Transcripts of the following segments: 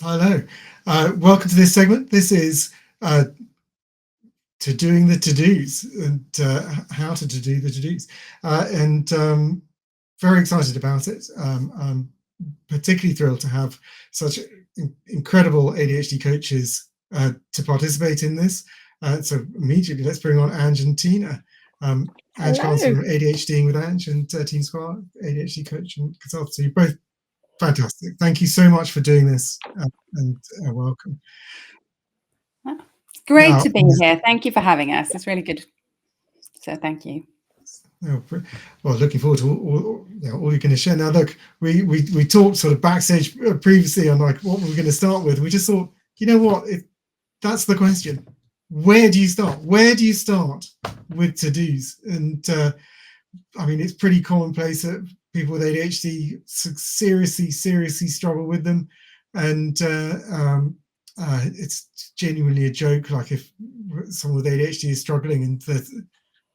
Hello. Welcome to this segment. This is to doing the to-dos and how to do the to-dos. And very excited about it. I'm particularly thrilled to have such incredible ADHD coaches to participate in this. So immediately let's bring on Ange and Tina. Ange Carnes from ADHDing with Ange and Team Squire, ADHD coach and consultant. So you're both fantastic. Thank you so much for doing this and welcome. Great to be here. Thank you for having us. It's really good. So thank you. Well, looking forward to all you're going to share. Now, look, we talked sort of backstage previously on like what we're going to start with. We just thought, you know what? That's the question. Where do you start? Where do you start with to-dos? And I mean, it's pretty commonplace that people with ADHD seriously struggle with them, and it's genuinely a joke. Like if someone with ADHD is struggling, and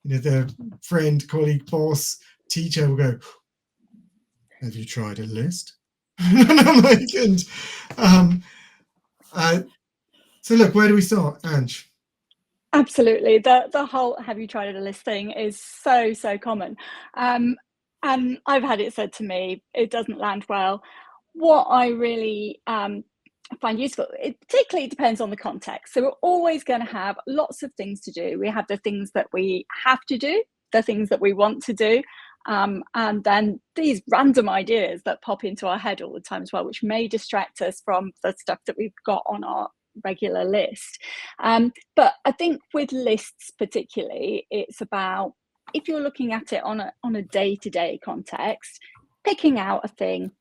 their friend, colleague, boss, teacher will go, "Have you tried a list?" And I'm like, so look, where do we start, Ange? Absolutely. The whole "have you tried a list" thing is so common. And I've had it said to me, it doesn't land well. What I really find useful, it particularly depends on the context. So we're always going to have lots of things to do. We have the things that we have to do, the things that we want to do, and then these random ideas that pop into our head all the time as well, which may distract us from the stuff that we've got on our regular list. But I think with lists particularly, it's about, if you're looking at it on a day-to-day context, picking out a thing,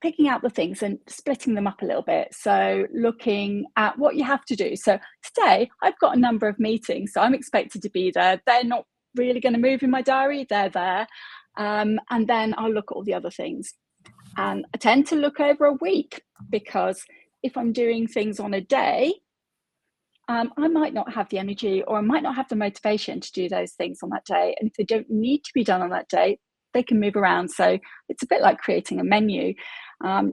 picking out the things and splitting them up a little bit. So looking at what you have to do. So today I've got a number of meetings, so I'm expected to be there. They're not really going to move in my diary, they're there. And then I'll look at all the other things. And I tend to look over a week, because if I'm doing things on a day, I might not have the energy, or I might not have the motivation to do those things on that day. And if they don't need to be done on that day, they can move around. So it's a bit like creating a menu.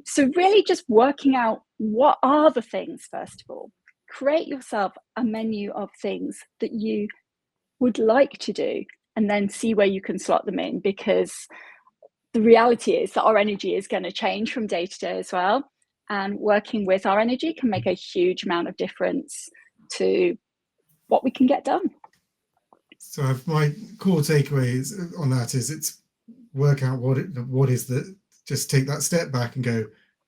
So really just working out, what are the things, first of all. Create yourself a menu of things that you would like to do, and then see where you can slot them in, because the reality is that our energy is going to change from day to day as well. And working with our energy can make a huge amount of difference to what we can get done. So my core takeaway on that is it's work out what is the, just take that step back and go,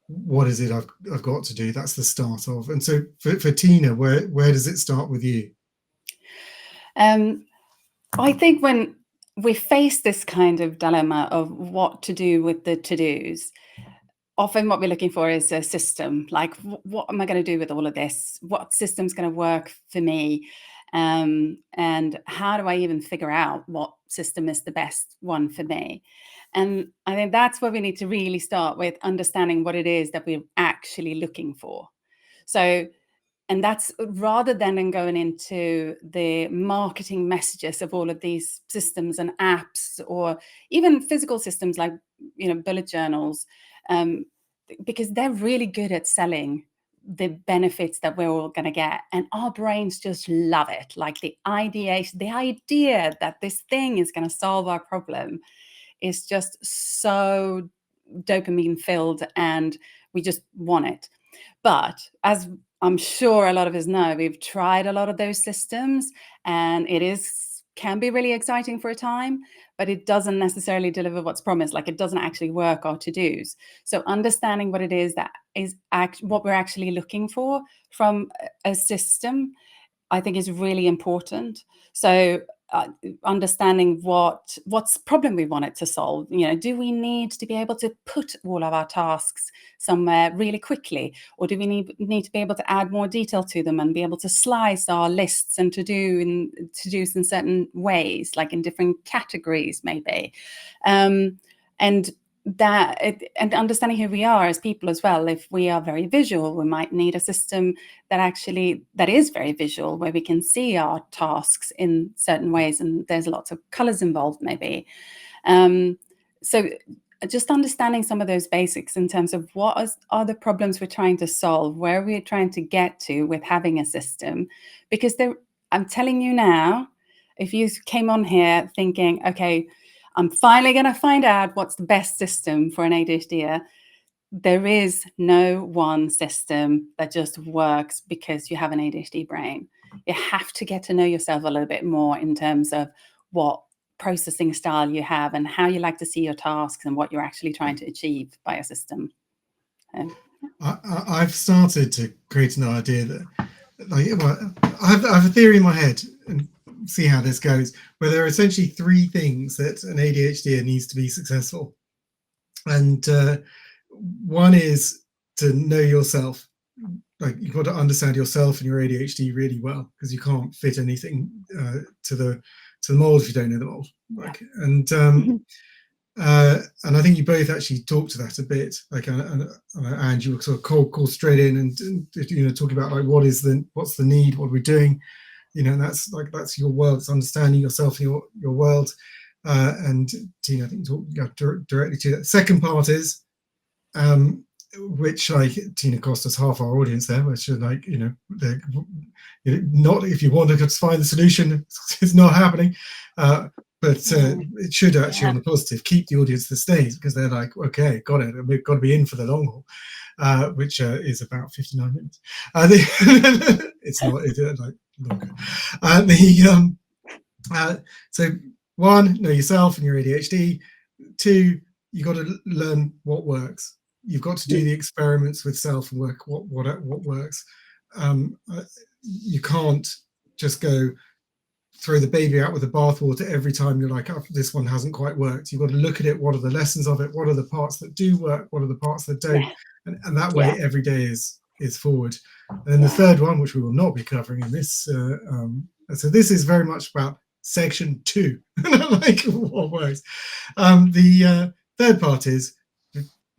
what is it I've got to do? That's the start of. And so for Tina, where does it start with you? I think when we face this kind of dilemma of what to do with the to-dos, often what we're looking for is a system. Like, what am I going to do with all of this? What system's going to work for me? And how do I even figure out what system is the best one for me? And I think that's where we need to really start with understanding what it is that we're actually looking for. So, and that's rather than going into the marketing messages of all of these systems and apps, or even physical systems like, bullet journals, because they're really good at selling the benefits that we're all going to get. And our brains just love it. Like the idea that this thing is going to solve our problem is just so dopamine filled, and we just want it. But as I'm sure a lot of us know, we've tried a lot of those systems, and can be really exciting for a time, but it doesn't necessarily deliver what's promised. Like, it doesn't actually work our to-dos. So understanding what it is that is what we're actually looking for from a system, I think, is really important. So understandning what's problem we want it to solve. Do we need to be able to put all of our tasks somewhere really quickly, or do we need to be able to add more detail to them and be able to slice our lists and to-dos in certain ways, like in different categories maybe, and understanding who we are as people as well. If we are very visual, we might need a system that is very visual, where we can see our tasks in certain ways, and there's lots of colors involved maybe. So just understanding some of those basics in terms of what are the problems we're trying to solve, where we're trying to get to with having a system. Because I'm telling you now, if you came on here thinking, okay, I'm finally going to find out what's the best system for an ADHDer, there is no one system that just works because you have an ADHD brain. You have to get to know yourself a little bit more in terms of what processing style you have and how you like to see your tasks and what you're actually trying to achieve by a system. I've started to create an idea that, like, well, I have a theory in my head, and see how this goes, where there are essentially three things that an ADHD needs to be successful. And one is to know yourself. Like, you've got to understand yourself and your ADHD really well, because you can't fit anything to the mold if you don't know the mold. Like, and I think you both actually talked to that a bit. Like, and you were sort of cold straight in and talking about, like, what's the need, what we're doing, and that's your world. It's understanding yourself and your world. And Tina, I think you talked directly to that. Second part is, which, like, Tina cost us half our audience there, which is like, not, if you want to find the solution, it's not happening. But it should actually, on the positive, keep the audience that stays, because they're like, okay, got it, and we've got to be in for the long haul, which is about 59 minutes. It's not, like, longer. So, one, know yourself and your ADHD. Two, you got to learn what works. You've got to do the experiments with self and work what works. You can't just go throw the baby out with the bathwater every time you're like, oh, this one hasn't quite worked. You've got to look at it. What are the lessons of it? What are the parts that do work? What are the parts that don't? And that way, every day is forward. And then the third one, which we will not be covering in this, so this is very much about section 2, like, what works. The third part is,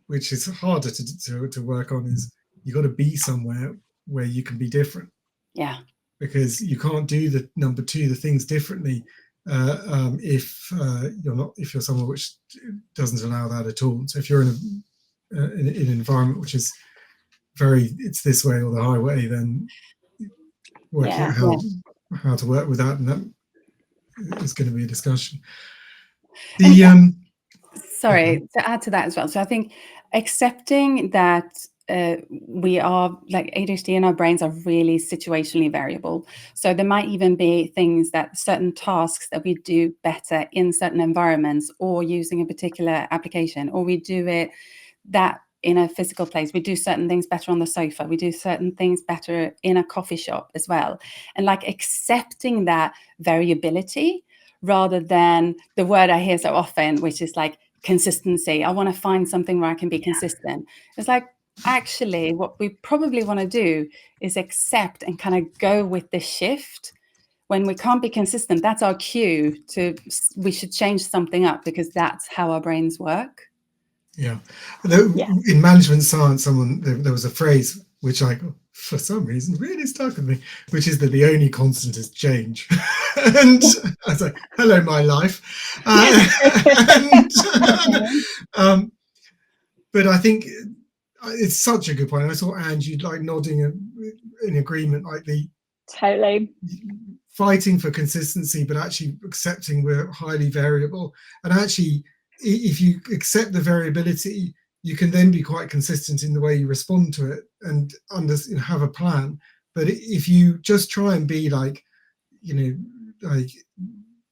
which is harder to work on, is you got to be somewhere where you can be different. Yeah. Because you can't do the number 2, the things differently, if you're somewhere which doesn't allow that at all. So if you're in an environment which is it's this way or the highway, then working out how to work with that, and that is going to be a discussion. Sorry, to add to that as well. So I think accepting that we are, like, ADHD and our brains are really situationally variable. So there might even be things that certain tasks that we do better in certain environments, or using a particular application, or we do it that in a physical place. We do certain things better on the sofa. We do certain things better in a coffee shop as well. And, like, accepting that variability rather than the word I hear so often, which is like consistency. I want to find something where I can be consistent. It's like, actually, what we probably want to do is accept and kind of go with the shift. When we can't be consistent, that's our cue we should change something up, because that's how our brains work. Yeah. In management science, there was a phrase which for some reason really stuck with me, which is that the only constant is change. And I was like, hello, my life. But I think it's such a good point. I saw Ange, like, nodding in agreement, like totally fighting for consistency, but actually accepting we're highly variable. And actually, if you accept the variability, you can then be quite consistent in the way you respond to it and have a plan. But if you just try and be like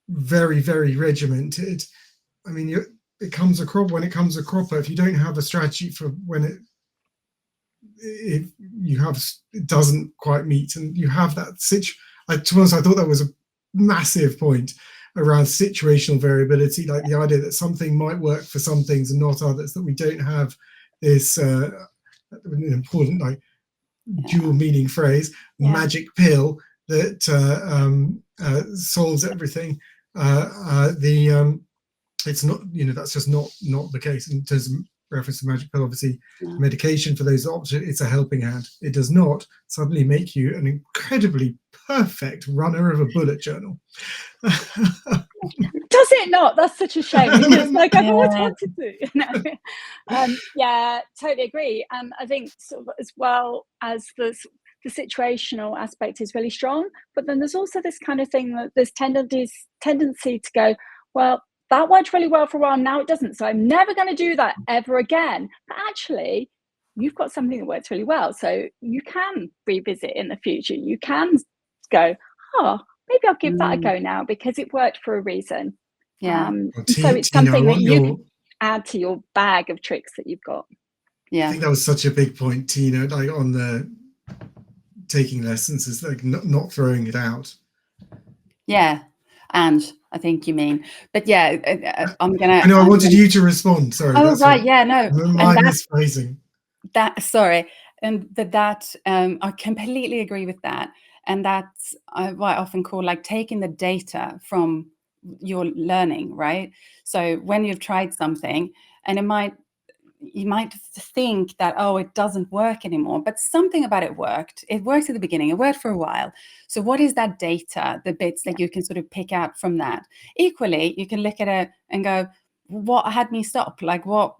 very, very regimented, I mean, it comes a crop when it comes a cropper. If you don't have a strategy for when it doesn't quite meet, and you have that to be honest, I thought that was a massive point around situational variability, like the idea that something might work for some things and not others, that we don't have this important, like, dual meaning phrase, magic pill that solves everything. It's not, that's just not the case. In terms of reference to magic pill, obviously, medication for those options, it's a helping hand. It does not suddenly make you an incredibly perfect runner of a bullet journal. Does it not? That's such a shame because like I've always Yeah. wanted to. Yeah, totally agree. And I think sort of as well as the situational aspect is really strong, but then there's also this kind of thing that there's tendency to go, well, that worked really well for a while, now it doesn't. So I'm never going to do that ever again. But actually, you've got something that works really well. So you can revisit in the future. You can go, oh, maybe I'll give that a go now because it worked for a reason. Yeah. Well, So it's Tina, I something that want you your. can add to your bag of tricks that you've got. I Yeah. think that was such a big point, Tina, like on the taking lessons, is like not throwing it out. Yeah. And I think you mean, but yeah, I'm gonna. I know I wanted you to respond. Sorry. Oh, that's right. what, Yeah. No. my And misphrasing. sorry, and that I completely agree with that, and that's what I often call like taking the data from your learning, right? So when you've tried something, and you might think that, oh, it doesn't work anymore, but something about it worked. It worked at the beginning, it worked for a while. So what is that data, the bits that you can sort of pick out from that? Equally, you can look at it and go, what had me stop? Like what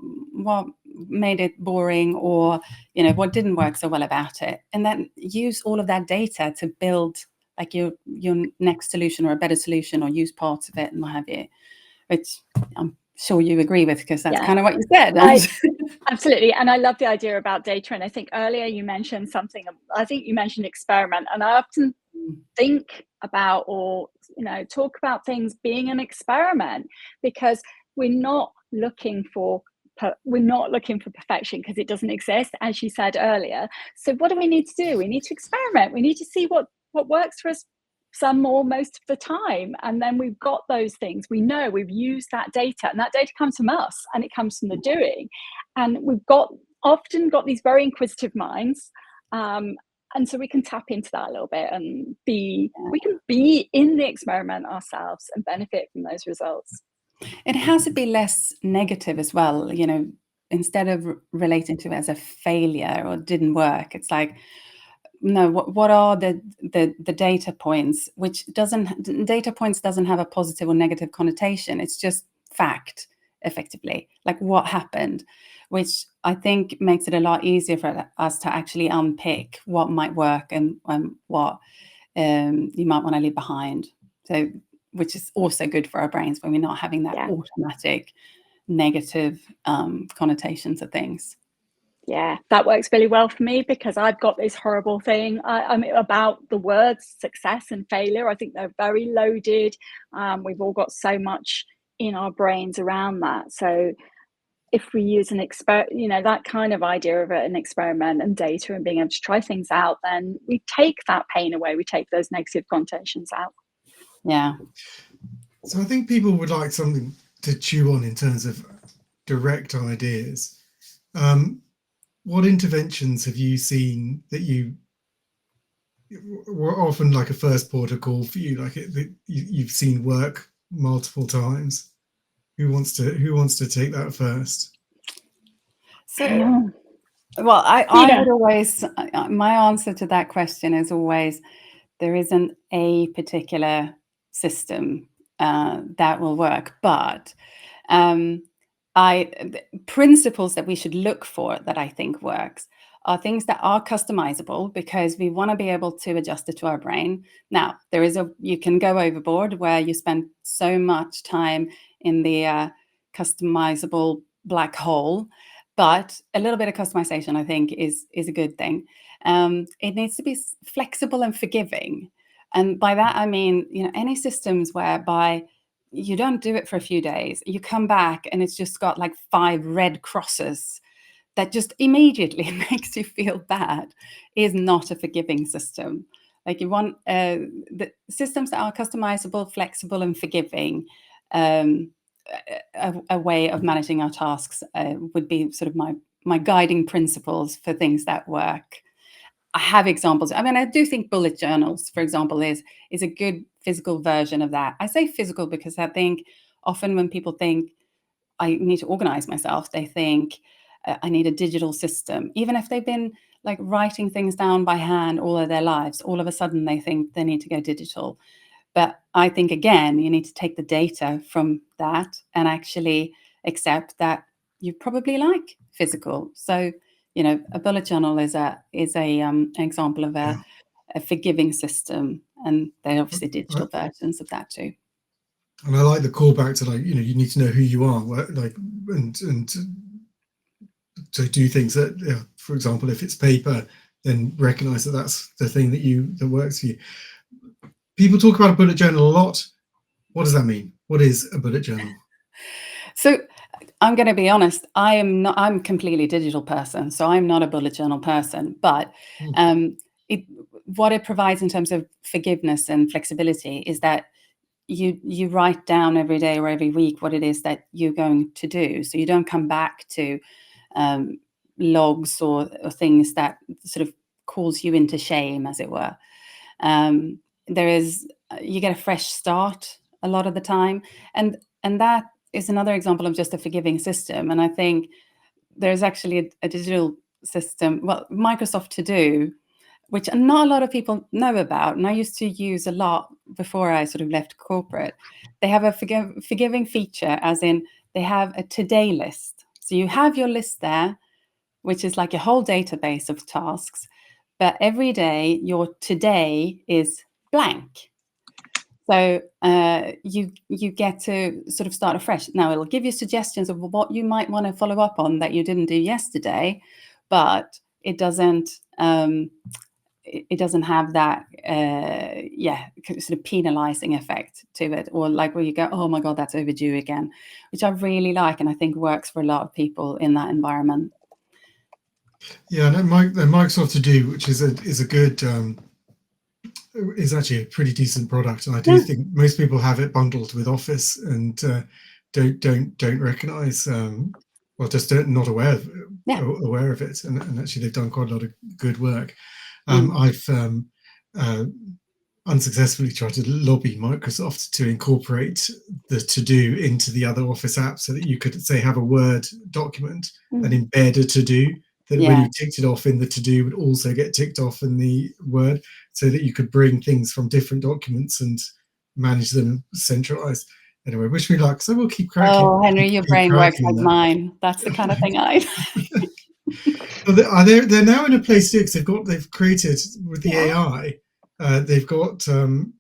made it boring, or what didn't work so well about it? And then use all of that data to build like your next solution or a better solution, or use parts of it and what have you, which I'm sure you agree with, because that's kind of what you said. Absolutely. And I love the idea about data. And I think earlier you mentioned something, I think you mentioned experiment. And I often think about, or, talk about things being an experiment, because we're not looking for perfection, because it doesn't exist, as you said earlier. So what do we need to do? We need to experiment. We need to see what works for us some or most of the time. And then we've got those things. We know we've used that data, and that data comes from us, and it comes from the doing. And we've often got these very inquisitive minds. And so we can tap into that a little bit and we can be in the experiment ourselves and benefit from those results. It has to be less negative as well, instead of relating to it as a failure or didn't work. It's like, no, what are the data points, data points doesn't have a positive or negative connotation. It's just fact, effectively, like what happened, which I think makes it a lot easier for us to actually unpick what might work and what you might want to leave behind. So, which is also good for our brains when we're not having that automatic negative connotations of things. Yeah, that works really well for me, because I've got this horrible thing about the words success and failure. I think they're very loaded. We've all got so much in our brains around that. So if we use that kind of idea of an experiment and data and being able to try things out, then we take that pain away. We take those negative connotations out. Yeah. So I think people would like something to chew on in terms of direct ideas. What interventions have you seen that you were often like a first port of call for you, like you've seen work multiple times? Who wants to take that first? So, well, I would always, my answer to that question is always, there isn't a particular system that will work, but principles that we should look for that I think works are things that are customizable, because we want to be able to adjust it to our brain. Now, you can go overboard where you spend so much time in the customizable black hole, but a little bit of customization, I think, is a good thing. It needs to be flexible and forgiving. And by that, I mean, any systems whereby you don't do it for a few days, you come back and it's just got like 5 red crosses that just immediately makes you feel bad, is not a forgiving system. Like, you want the systems that are customizable, flexible, and forgiving. A way of managing our tasks would be sort of my guiding principles for things that work. I have examples. I mean, I do think bullet journals, for example, is a good physical version of that. I say physical because I think often when people think I need to organize myself, they think I need a digital system. Even if they've been like writing things down by hand all of their lives, all of a sudden they think they need to go digital. But I think, again, you need to take the data from that and actually accept that you probably like physical. So, you know, a bullet journal is an example of Yeah. a forgiving system, and there are obviously digital I- versions of that too. And I like the callback to, like, you need to know who you are, like, and to do things that, for example, if it's paper, then recognize that that's the thing that works for you. People talk about a bullet journal a lot. What does that mean? What is a bullet journal? So I'm going to be honest, I'm a completely digital person, so I'm not a bullet journal person, but what it provides in terms of forgiveness and flexibility is that you write down every day or every week what it is that you're going to do. So you don't come back to logs or things that sort of calls you into shame, as it were. You get a fresh start a lot of the time, and that is another example of just a forgiving system. And I think there's actually a digital system, well, Microsoft To Do, which not a lot of people know about, and I used to use a lot before I sort of left corporate. They have a forgiving feature, as in they have a today list. So you have your list there, which is like a whole database of tasks, but every day your today is blank. So you get to sort of start afresh. Now, it'll give you suggestions of what you might want to follow up on that you didn't do yesterday, but it doesn't have that sort of penalizing effect to it, or like where you go, oh my God, that's overdue again, which I really like, and I think works for a lot of people in that environment. Yeah, and Microsoft To Do, which is a good is actually a pretty decent product, and I do think most people have it bundled with Office and don't recognize, well, just not aware of it, and actually they've done quite a lot of good work. I've unsuccessfully tried to lobby Microsoft to incorporate the To Do into the other Office apps, so that you could, say, have a Word document and embed a To Do, that when you ticked it off in the To Do would also get ticked off in the Word, so that you could bring things from different documents and manage them centralized. Anyway, wish me luck. So we'll keep cracking. Oh, Henry, your brain works like mine. That's the kind of thing I. They're now in a place too, because they've created with the AI. They've got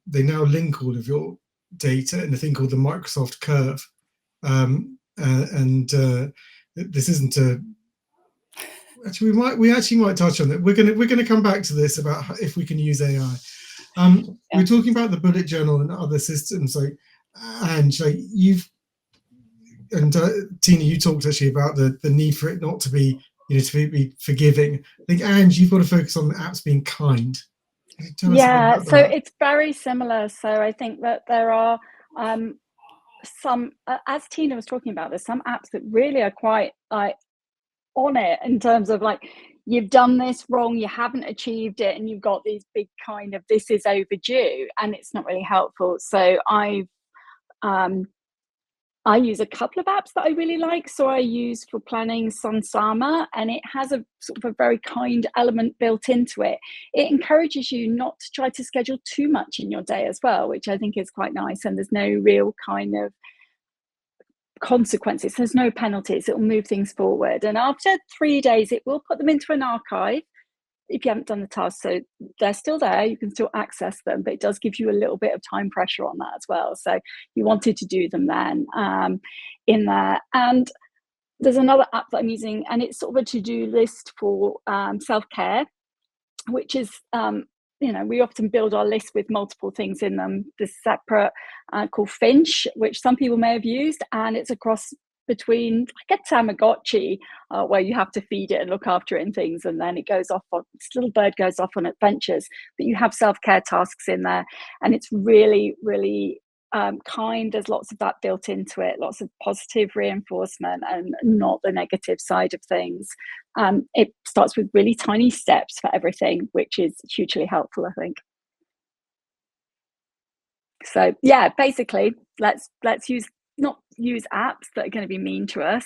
they now link all of your data in a thing called the Microsoft Curve, and this isn't a. Actually, we actually might touch on that. We're gonna come back to this about if we can use AI. We're talking about the bullet journal and other systems, like, and like Tina, you talked actually about the need for it not to be, to be forgiving. I think, Ange, you've got to focus on the apps being kind. Yeah, so it's very similar. So I think that there are some, as Tina was talking about, there's some apps that really are quite on it in terms of like, you've done this wrong, you haven't achieved it, and you've got these big kind of, this is overdue, and it's not really helpful. So I use a couple of apps that I really like. So I use for planning Sunsama, and it has a sort of a very kind element built into it. It encourages you not to try to schedule too much in your day as well, which I think is quite nice. And there's no real kind of consequences. There's no penalties. It will move things forward. And after 3 days, it will put them into an archive if you haven't done the task. So they're still there, you can still access them, but it does give you a little bit of time pressure on that as well. So you wanted to do them then in there. And there's another app that I'm using, and it's sort of a to-do list for self-care, which is we often build our list with multiple things in them. This separate called Finch, which some people may have used, and it's across between like a Tamagotchi, where you have to feed it and look after it and things, and then it goes off on, this little bird goes off on adventures, but you have self-care tasks in there, and it's really, really kind. There's lots of that built into it, lots of positive reinforcement and not the negative side of things. It starts with really tiny steps for everything, which is hugely helpful, I think. So yeah, basically, let's not use apps that are going to be mean to us.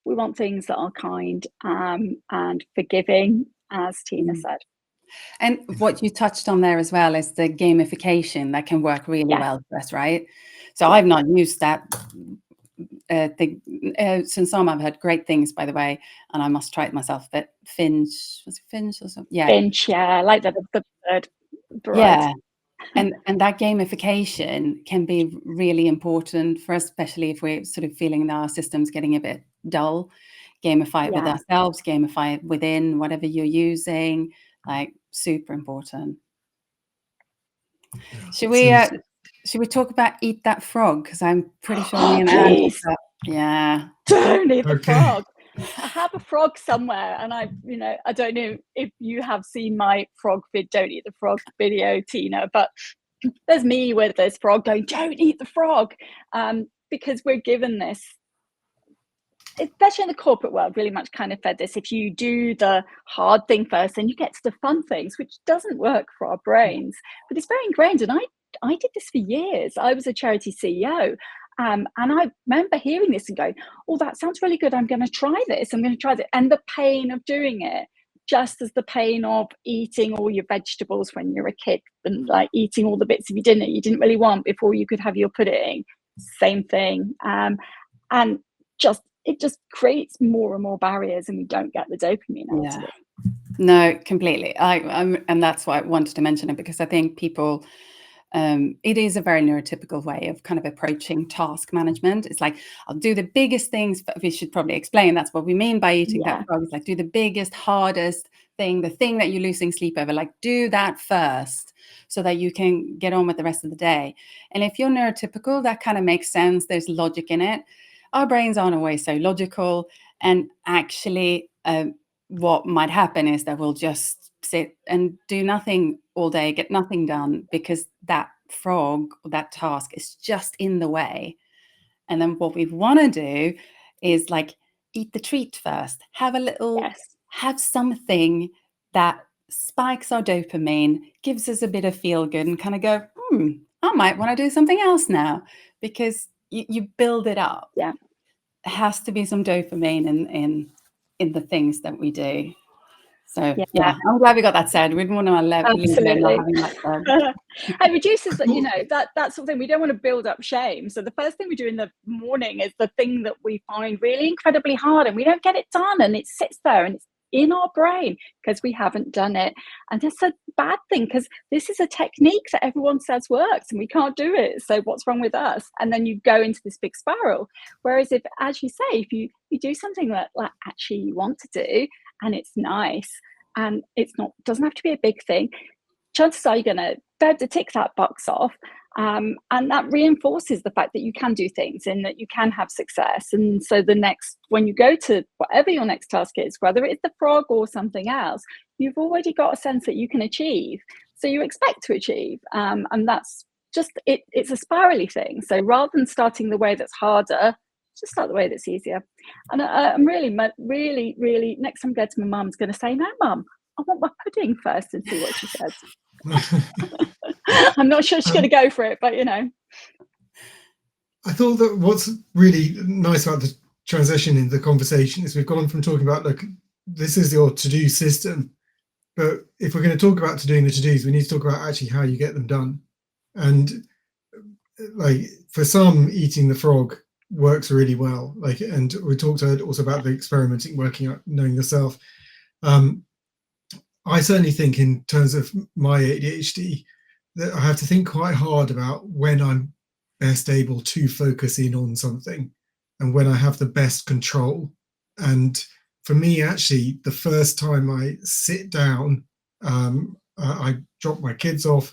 We want things that are kind and forgiving, as Tina said. And what you touched on there as well is the gamification that can work really Yeah. well for us, right? So I've not used that thing since I've heard great things, by the way, and I must try it myself. But Finch, was it Finch or something? Yeah, Finch, yeah, I like the bird. yeah. And that gamification can be really important for us, especially if we're sort of feeling that our system's getting a bit dull. Gamify it with Yeah. ourselves, gamify it within whatever you're using, like super important. Yeah. Should we talk about Eat That Frog? Because I'm pretty sure me Oh, and Anne please. talked about, yeah. Don't eat the Okay. frog. I have a frog somewhere, and I don't know if you have seen my frog don't eat the frog video, Tina, but there's me with this frog going, don't eat the frog, because we're given this, especially in the corporate world, really much kind of fed this. If you do the hard thing first, then you get to the fun things, which doesn't work for our brains. But it's very ingrained, and I did this for years. I was a charity CEO. And I remember hearing this and going, oh, that sounds really good. I'm going to try this. I'm going to try that. And the pain of doing it, just as the pain of eating all your vegetables when you're a kid and like eating all the bits of your dinner you didn't really want before you could have your pudding. Same thing. And it just creates more and more barriers, and we don't get the dopamine out of it. No, completely. And that's why I wanted to mention it, because I think people, it is a very neurotypical way of kind of approaching task management. It's like, I'll do the biggest things, but we should probably explain that's what we mean by eating that frog. It's like, do the biggest, hardest thing, the thing that you're losing sleep over, like do that first so that you can get on with the rest of the day. And if you're neurotypical, that kind of makes sense. There's logic in it. Our brains aren't always so logical. And actually, what might happen is that we'll just sit and do nothing all day, get nothing done, because that frog or that task is just in the way. And then what we want to do is like eat the treat first, have a little, have something that spikes our dopamine, gives us a bit of feel good, and kind of go, I might want to do something else now, because you build it up. Yeah. It has to be some dopamine in the things that we do. So yeah, I'm glad we got that said. We didn't want to leave it not having that said. It reduces that sort of thing. We don't want to build up shame. So the first thing we do in the morning is the thing that we find really incredibly hard, and we don't get it done, and it sits there and it's in our brain because we haven't done it. And that's a bad thing, because this is a technique that everyone says works and we can't do it. So what's wrong with us? And then you go into this big spiral. Whereas if, as you say, if you do something that like actually you want to do and it's nice and doesn't have to be a big thing, chances are you're going to be able to tick that box off. And that reinforces the fact that you can do things and that you can have success. And so when you go to whatever your next task is, whether it's the frog or something else, you've already got a sense that you can achieve. So you expect to achieve. And that's just, it's a spirally thing. So rather than starting the way that's harder, just start the way that's easier. And I'm really, really, next time I go to my mum's going to say, no, Mum, I want my pudding first, and see what she says. I'm not sure she's going to go for it, but I thought that what's really nice about the transition in the conversation is we've gone from talking about, look, this is your to-do system, but if we're going to talk about doing the to-dos, we need to talk about actually how you get them done. And like for some, eating the frog works really well. Like, and we talked also about the experimenting, working out, knowing yourself. I certainly think in terms of my ADHD that I have to think quite hard about when I'm best able to focus in on something and when I have the best control. And for me, actually, the first time I sit down, I drop my kids off.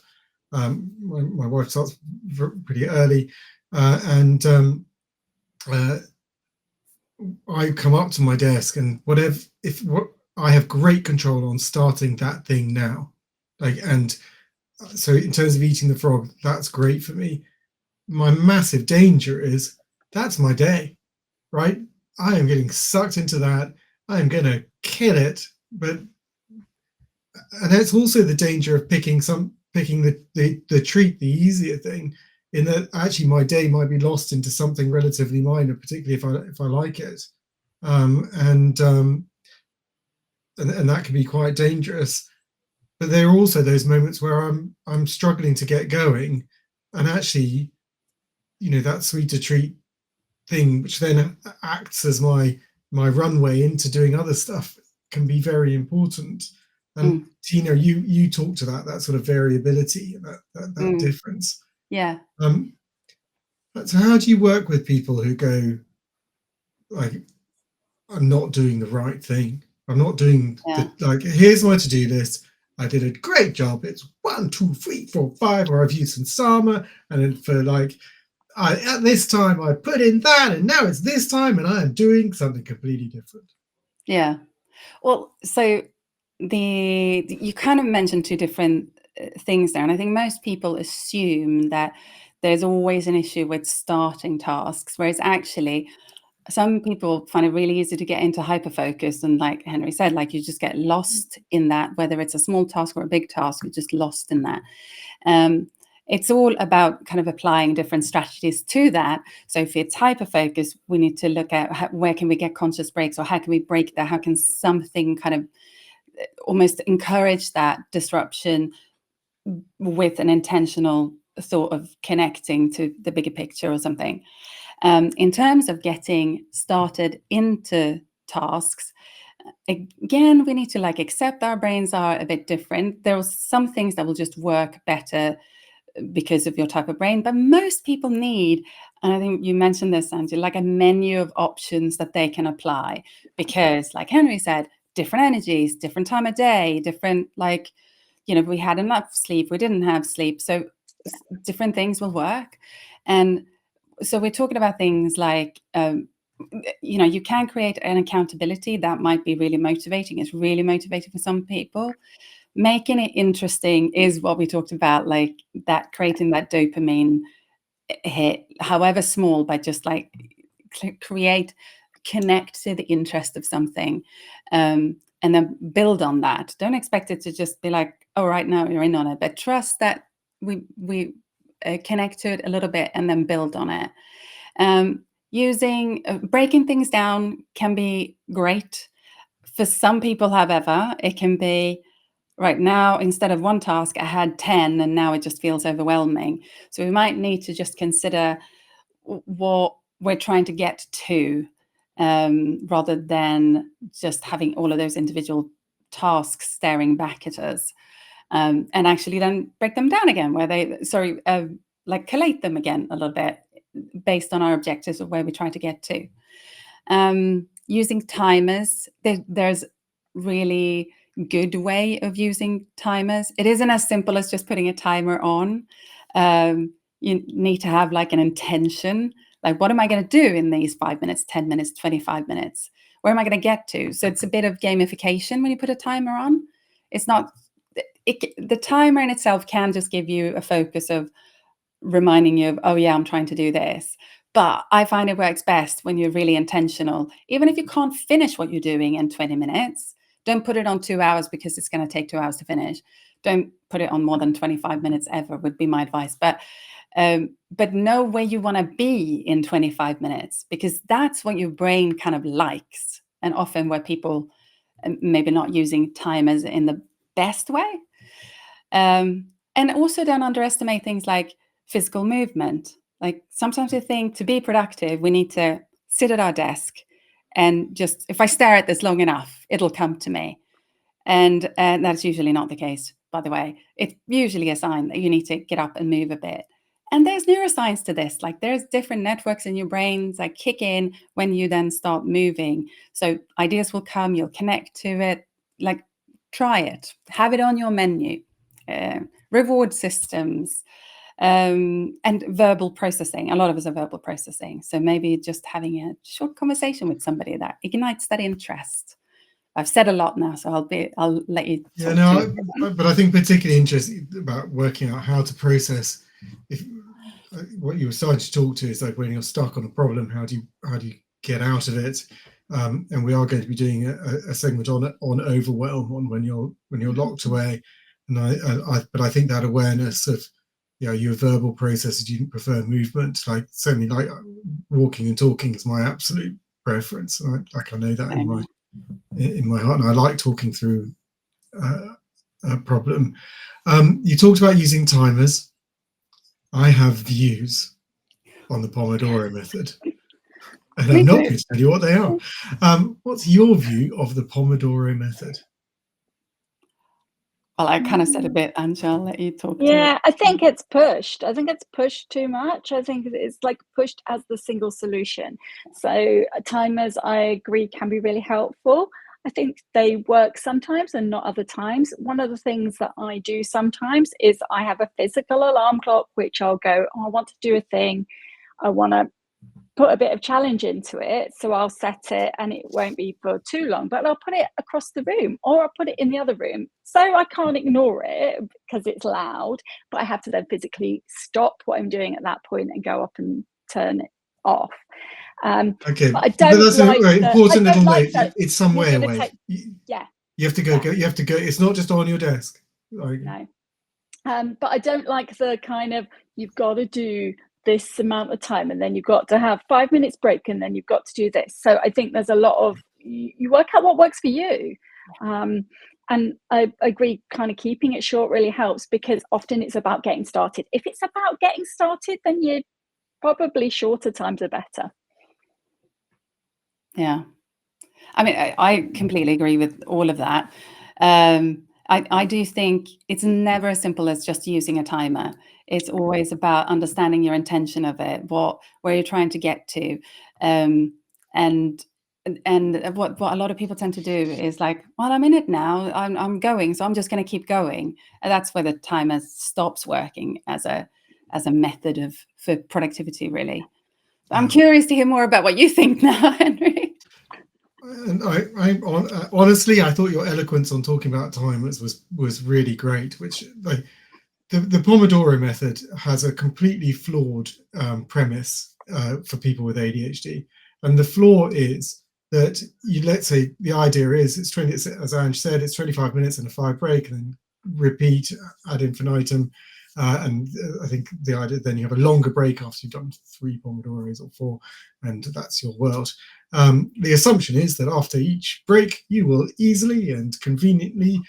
My wife starts pretty early, and I come up to my desk, and I have great control on starting that thing now. And so in terms of eating the frog, that's great for me. My massive danger is that's my day, right? I am getting sucked into that. I am going to kill it. And it's also the danger of picking the treat, the easier thing, in that actually my day might be lost into something relatively minor, particularly if I like it. And that can be quite dangerous. but there are also those moments where I'm struggling to get going, and actually, that sweet to treat thing, which then acts as my runway into doing other stuff, can be very important. And Tina, you talk to that sort of variability, that difference. Yeah. So how do you work with people who go like, I'm not doing the right thing. I'm not doing here's my to-do list. I did a great job. It's 1, 2, 3, 4, 5, or I've used some Sama, and then for at this time I put in that, and now it's this time, and I am doing something completely different. Yeah. Well, so you kind of mentioned two different things there, and I think most people assume that there's always an issue with starting tasks, whereas actually some people find it really easy to get into hyperfocus, and like Henry said, like you just get lost in that, whether it's a small task or a big task, you're just lost in that. It's all about kind of applying different strategies to that. So if it's hyperfocus, we need to look at where can we get conscious breaks, or how can we break that? How can something kind of almost encourage that disruption with an intentional thought of connecting to the bigger picture or something. In terms of getting started into tasks, again, we need to accept our brains are a bit different. There are some things that will just work better because of your type of brain, but most people need, and I think you mentioned this, Sandy, like a menu of options that they can apply, because like Henry said, different energies, different time of day, different, we had enough sleep, we didn't have sleep, so different things will work. And so we're talking about things like, you can create an accountability that might be really motivating. It's really motivating for some people. Making it interesting is what we talked about, like that, creating that dopamine hit, however small, but just connect to the interest of something, and then build on that. Don't expect it to just be like, oh, right now you're in on it, but trust that we connect to it a little bit and then build on it. Breaking things down can be great. For some people, however, it can be, right now, instead of one task, I had 10, and now it just feels overwhelming. So we might need to just consider what we're trying to get to, rather than just having all of those individual tasks staring back at us, and actually then break them down again, collate them again a little bit based on our objectives of where we're trying to get to. Using timers, there's really good way of using timers. It isn't as simple as just putting a timer on. You need to have an intention, like, what am I going to do in these 5 minutes, 10 minutes, 25 minutes? Where am I going to get to? So it's a bit of gamification when you put a timer on. It's not, the timer in itself can just give you a focus of reminding you of, oh yeah, I'm trying to do this. But I find it works best when you're really intentional. Even if you can't finish what you're doing in 20 minutes, don't put it on 2 hours, because it's going to take 2 hours to finish. Don't put it on more than 25 minutes ever, would be my advice. But know where you want to be in 25 minutes, because that's what your brain kind of likes. And often where people maybe not using timers in the best way. And also don't underestimate things like physical movement. Like, sometimes we think to be productive, we need to sit at our desk and just, if I stare at this long enough, it'll come to me. And that's usually not the case, by the way. It's usually a sign that you need to get up and move a bit. And there's neuroscience to this. Like, there's different networks in your brains that kick in when you then start moving. So ideas will come, you'll connect to it. Like, try it, have it on your menu. Reward systems, and verbal processing. A lot of us are verbal processing. So maybe just having a short conversation with somebody that ignites that interest. I've said a lot now, so I'll let you. Yeah, no, but I think particularly interesting about working out how to process. If what you were starting to talk to is like, when you're stuck on a problem, how do you get out of it? And we are going to be doing a segment on overwhelm, on when you're locked away. And but I think that awareness of, your verbal processes, you prefer movement. Like, certainly, like walking and talking is my absolute preference. I know that in my heart, and I like talking through problem. You talked about using timers. I have views on the Pomodoro method, and I'm not going to tell you what they are. What's your view of the Pomodoro method? Well, I kind of said a bit, Anja, I'll let you talk to Yeah, it. I think it's pushed. I think it's pushed too much. I think it's like pushed as the single solution. So timers, I agree, can be really helpful. I think they work sometimes and not other times. One of the things that I do sometimes is I have a physical alarm clock, which I'll go, oh, I want to do a thing. I want to put a bit of challenge into it, so I'll set it and it won't be for too long, but I'll put it across the room or I'll put it in the other room, so I can't ignore it because it's loud, but I have to then physically stop what I'm doing at that point and go up and turn it off. Okay, but I but don't that's like an important little note. It's some way gotta away. yeah, You have to go. You have to go. It's not just on your desk. no. But I don't like the kind of, you've got to do this amount of time and then you've got to have 5 minutes break and then you've got to do this. So I think there's a lot of, you work out what works for you. And I agree, kind of keeping it short really helps, because often it's about getting started. If it's about getting started, then you probably shorter times are better. Yeah. I mean, I completely agree with all of that. I do think it's never as simple as just using a timer. It's always about understanding your intention of it, where you're trying to get to, and what a lot of people tend to do is like, well, I'm in it now, I'm going, so I'm just going to keep going, and that's where the timer stops working as a method for productivity, really. I'm curious to hear more about what you think now, Henry. And honestly, I thought your eloquence on talking about timers was really great. Which, like, the Pomodoro method has a completely flawed premise for people with ADHD, and the flaw is that let's say the idea is it's 20, as Ange said, it's 25 minutes and a 5 break, and then repeat ad infinitum. And I think the idea, then you have a longer break after you've done 3 Pomodoros or 4, and that's your world. The assumption is that after each break, you will easily and conveniently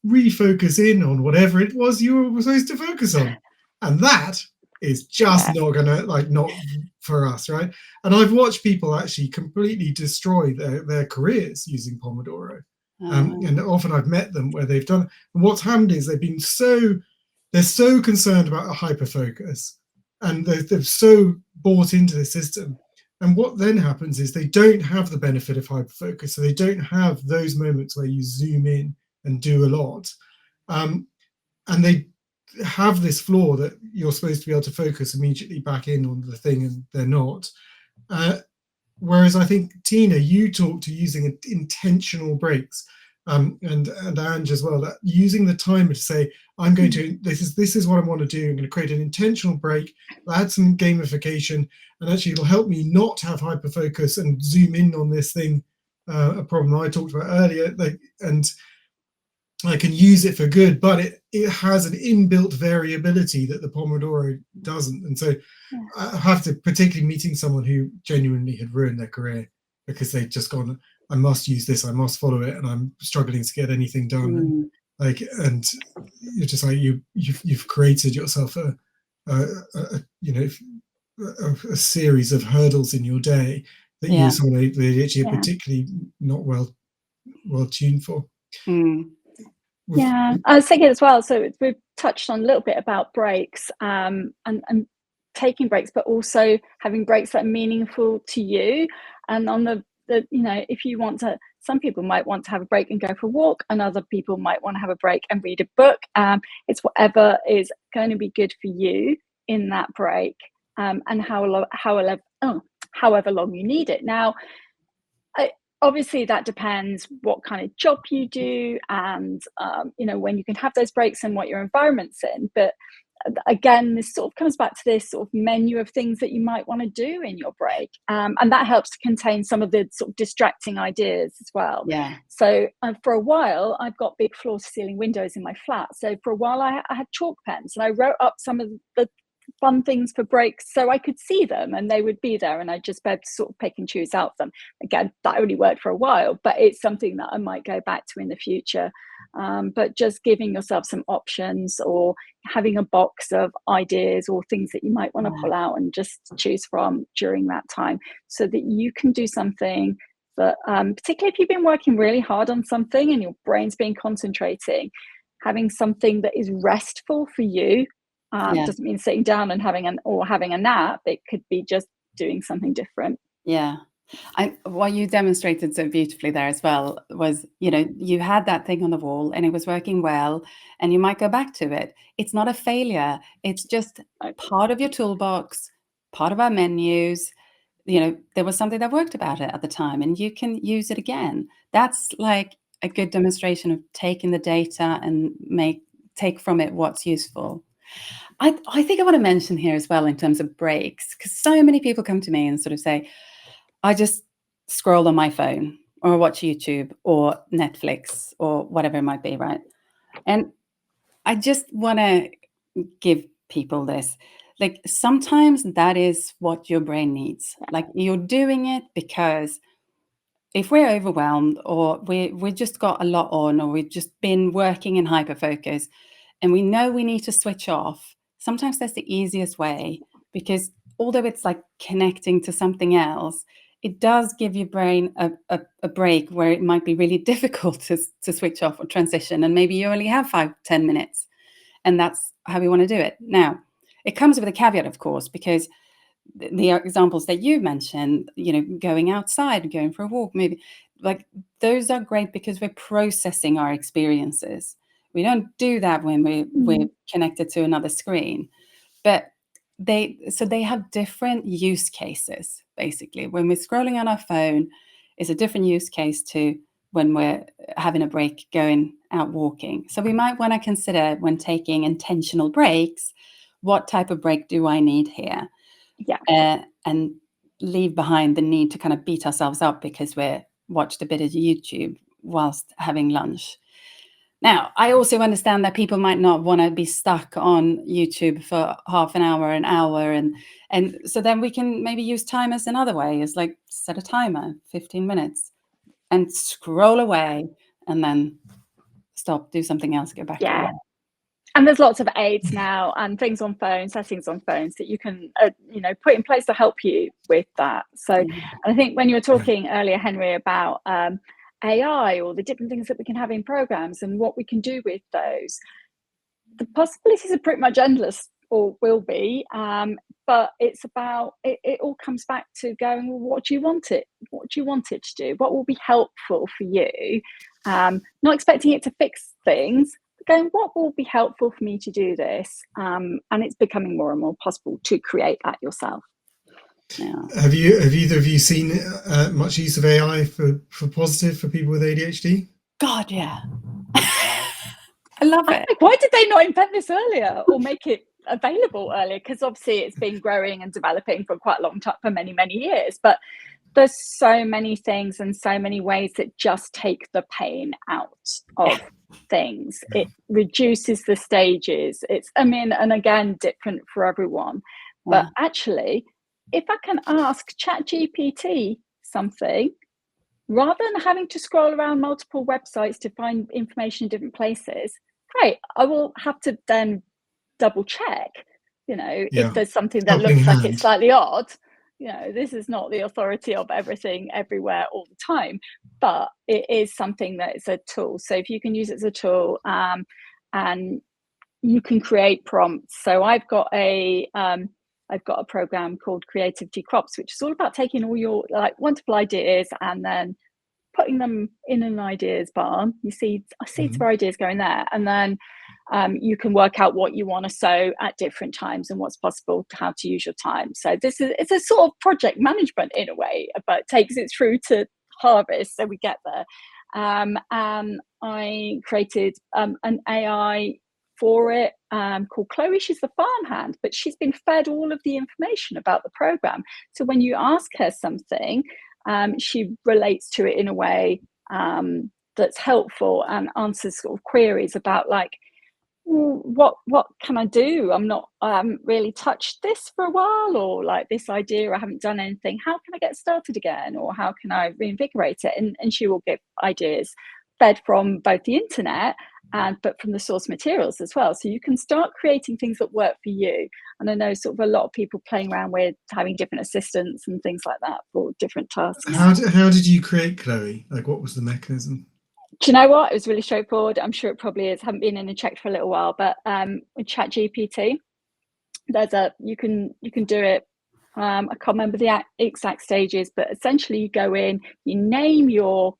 refocus in on whatever it was you were supposed to focus on. And that is just not gonna, not for us, right? And I've watched people actually completely destroy their careers using Pomodoro. And often I've met them where they've done, and what's happened is they're so concerned about a hyper focus, and they're so bought into the system. And what then happens is they don't have the benefit of hyper focus, so they don't have those moments where you zoom in and do a lot. And they have this flaw that you're supposed to be able to focus immediately back in on the thing, and they're not. Whereas I think, Tina, you talked to using intentional breaks, and Ange as well, that using the timer to say, I'm going to, this is what I want to do, I'm going to create an intentional break, add some gamification, and actually it'll help me not have hyper focus and zoom in on this thing, a problem I talked about earlier, and I can use it for good, but it has an inbuilt variability that the Pomodoro doesn't. And so I have to, particularly meeting someone who genuinely had ruined their career because they'd just gone, I must use this, I must follow it, and I'm struggling to get anything done. And you're just like, you've created yourself a series of hurdles in your day that you, someone with ADHD, are particularly not well tuned for. Yeah, I was thinking as well, so we've touched on a little bit about breaks, and taking breaks, but also having breaks that are meaningful to you. And on the if you want to, some people might want to have a break and go for a walk, and other people might want to have a break and read a book. It's whatever is going to be good for you in that break, and however long you need it. Now, obviously that depends what kind of job you do, and when you can have those breaks and what your environment's in. But again, this sort of comes back to this sort of menu of things that you might want to do in your break, and that helps to contain some of the sort of distracting ideas as well. So for a while, I've got big floor-to-ceiling windows in my flat, so for a while I had chalk pens, and I wrote up some of the fun things for breaks so I could see them and they would be there, and I'd just be able to sort of pick and choose out them. Again, that only worked for a while, but it's something that I might go back to in the future. but just giving yourself some options, or having a box of ideas or things that you might want to pull out and just choose from during that time, so that you can do something that, particularly if you've been working really hard on something and your brain's been concentrating, having something that is restful for you. Doesn't mean sitting down and having a nap. It could be just doing something different. Yeah. What you demonstrated so beautifully there as well was, you had that thing on the wall and it was working well, and you might go back to it. It's not a failure. It's just part of your toolbox, part of our menus. There was something that worked about it at the time, and you can use it again. That's like a good demonstration of taking the data and take from it what's useful. I think I want to mention here as well in terms of breaks, because so many people come to me and sort of say, I just scroll on my phone or watch YouTube or Netflix or whatever it might be, right? And I just want to give people this. Like, sometimes that is what your brain needs. Like, you're doing it because if we're overwhelmed, or we just got a lot on, or we've just been working in hyperfocus and we know we need to switch off, sometimes that's the easiest way, because although it's like connecting to something else, it does give your brain a break where it might be really difficult to switch off or transition. And maybe you only have 5-10 minutes. And that's how we want to do it. Now, it comes with a caveat, of course, because the examples that you mentioned, going outside, going for a walk, maybe, like, those are great because we're processing our experiences. We don't do that when we're connected to another screen. But they have different use cases, basically. When we're scrolling on our phone, it's a different use case to when we're having a break, going out walking. So we might want to consider, when taking intentional breaks, what type of break do I need here? And leave behind the need to kind of beat ourselves up because we watched a bit of YouTube whilst having lunch. Now, I also understand that people might not want to be stuck on YouTube for half an hour, and so then we can maybe use timers another way. Is like, set a timer, 15 minutes, and scroll away, and then stop, do something else, go back again. And there's lots of aids now and things on phones, settings on phones that you can, put in place to help you with that. So, and I think when you were talking earlier, Henry, about AI or the different things that we can have in programs and what we can do with those, the possibilities are pretty much endless, or will be. But it's about, it all comes back to going, well, what do you want it to do? What will be helpful for you? Not expecting it to fix things, going, what will be helpful for me to do this? And it's becoming more and more possible to create that yourself. Yeah. Have either of you seen much use of AI for positive for people with ADHD? God, yeah. I love it. Why did they not invent this earlier or make it available earlier? Because obviously it's been growing and developing for quite a long time, for many, many years. But there's so many things and so many ways that just take the pain out of things. It reduces the stages. It's, and again, different for everyone. But actually, if I can ask ChatGPT something, rather than having to scroll around multiple websites to find information in different places, great, I will have to then double check, if there's something that looks like it's slightly odd. This is not the authority of everything everywhere all the time, but it is something that is a tool. So if you can use it as a tool, and you can create prompts. So I've got a program called Creativity Crops, which is all about taking all your wonderful ideas and then putting them in an ideas barn. You see seeds for ideas going there, and then you can work out what you want to sow at different times and what's possible, how to use your time. So it's a sort of project management in a way, but it takes it through to harvest, so we get there. And I created an AI for it called Chloe. She's the farmhand, but she's been fed all of the information about the program. So when you ask her something, she relates to it in a way that's helpful and answers sort of queries about what can I do? I haven't really touched this for a while, or this idea, I haven't done anything. How can I get started again? Or how can I reinvigorate it? And she will give ideas fed from both the internet but from the source materials as well. So you can start creating things that work for you. And I know sort of a lot of people playing around with having different assistants and things like that for different tasks. How did you create Chloe? Like, what was the mechanism? Do you know what? It was really straightforward. I'm sure it probably is. Haven't been in and checked for a little while, but with ChatGPT, you can do it. I can't remember the exact stages, but essentially you go in, you name your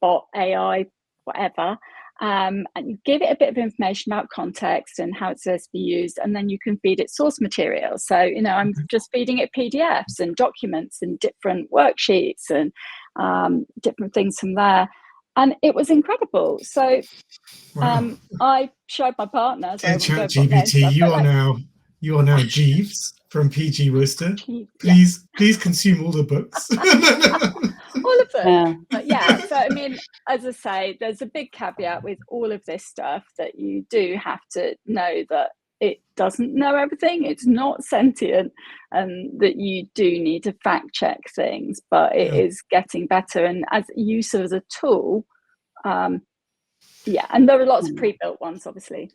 bot, AI, whatever, and you give it a bit of information about context and how it's supposed to be used, and then you can feed it source material. So, you know, I'm just feeding it PDFs and documents and different worksheets and different things from there. And it was incredible. So Wow. I showed my partner. So ChatGPT, you are now Jeeves from PG Worcester. Please consume all the books. All of them. Yeah. But yeah, so I mean, as I say, there's a big caveat with all of this stuff that you do have to know that it doesn't know everything. It's not sentient, and that you do need to fact check things, but it is getting better. And as use as a tool, and there are lots of pre-built ones, obviously.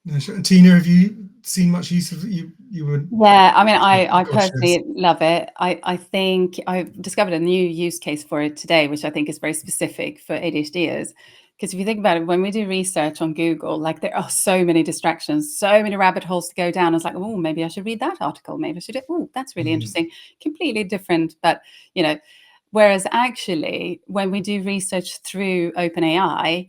No, sure. Tina, have you seen much use of it? You would. Yeah, I mean, I personally love it. I think I've discovered a new use case for it today, which I think is very specific for ADHDers. Because if you think about it, when we do research on Google, like there are so many distractions, so many rabbit holes to go down. It's like, oh, maybe I should read that article. Maybe I should. Oh, that's really interesting. Completely different, but you know. Whereas actually, when we do research through OpenAI,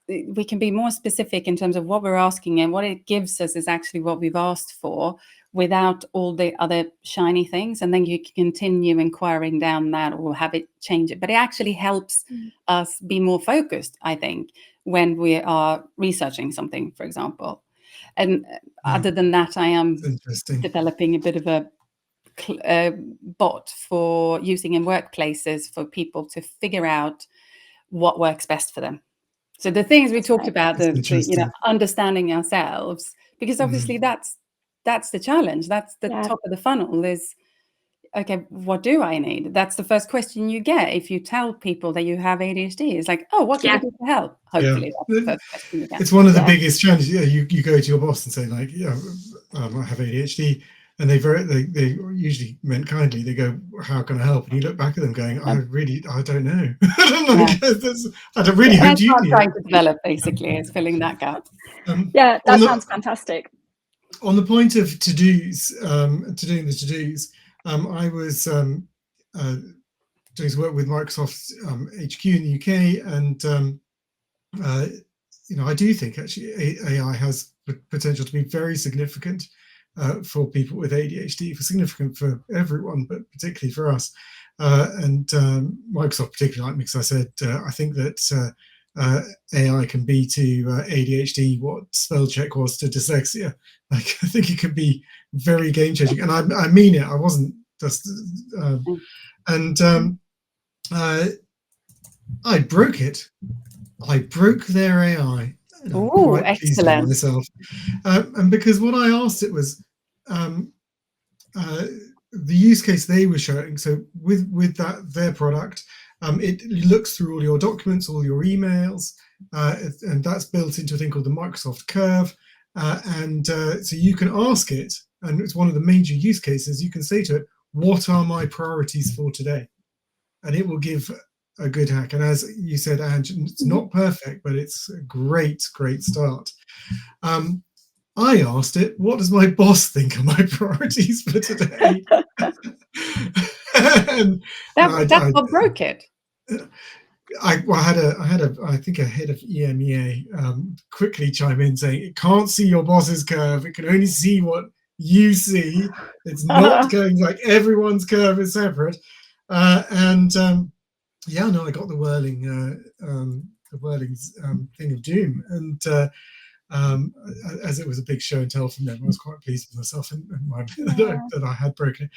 we can be more specific in terms of what we're asking, and what it gives us is actually what we've asked for without all the other shiny things. And then you can continue inquiring down that or have it change it. But it actually helps us be more focused, I think, when we are researching something, for example. And other than that, I am developing a bit of a bot for using in workplaces for people to figure out what works best for them. So the things we talked about, the understanding ourselves, because obviously that's the challenge. That's the top of the funnel is, okay, what do I need? That's the first question you get if you tell people that you have ADHD. It's like, oh, what can I do to help? Hopefully that's the first question you get. It's one of the biggest challenges. You go to your boss and say, like, I have ADHD. And they usually meant kindly. They go, "How can I help?" And you look back at them, going, "I don't know. I don't really hope you do." Trying to develop basically is filling that gap. That sounds fantastic. On the point of to-dos, to doing the to-dos, I was doing some work with Microsoft HQ in the UK, and I do think actually AI has potential to be very significant. For people with ADHD, significant for everyone, but particularly for us. And Microsoft particularly like me, because I said, I think that AI can be to ADHD what spell check was to dyslexia. Like, I think it could be very game changing. And I mean it, I wasn't just, I broke it. I broke their AI. Oh, excellent. Myself. And because what I asked it was, the use case they were showing. So with their product, it looks through all your documents, all your emails, and that's built into a thing called the Microsoft Curve. So you can ask it, and it's one of the major use cases. You can say to it, "What are my priorities for today?" And it will give a good hack. And as you said, Ange, it's not perfect, but it's a great start. I asked it, "What does my boss think are my priorities for today?" That's what broke it. I think a head of EMEA quickly chime in saying, "It can't see your boss's curve. It can only see what you see. It's not going like everyone's curve is separate." I got the whirling thing of doom, and as it was a big show and tell from them, I was quite pleased with myself and that I had broken it.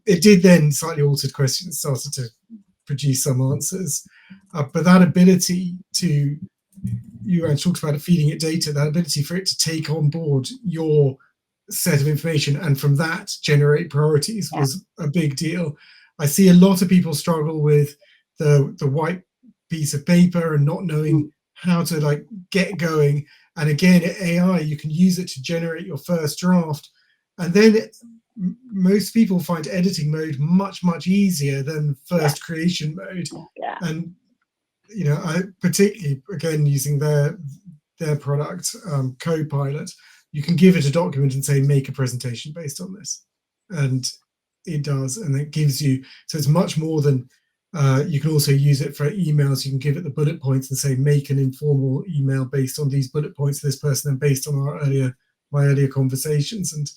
It did then slightly altered questions, started to produce some answers, but that ability to, you talked about it, feeding it data, that ability for it to take on board your set of information and from that generate priorities was a big deal. I see a lot of people struggle with the white piece of paper and not knowing how to like get going. And again, AI, you can use it to generate your first draft. And then most people find editing mode much, much easier than first creation mode. Yeah. And, you know, I particularly, again, using their product, Copilot, you can give it a document and say, make a presentation based on this. And it does, and it gives you, so it's much more than, you can also use it for emails. You can give it the bullet points and say, make an informal email based on these bullet points to this person and based on my earlier conversations. And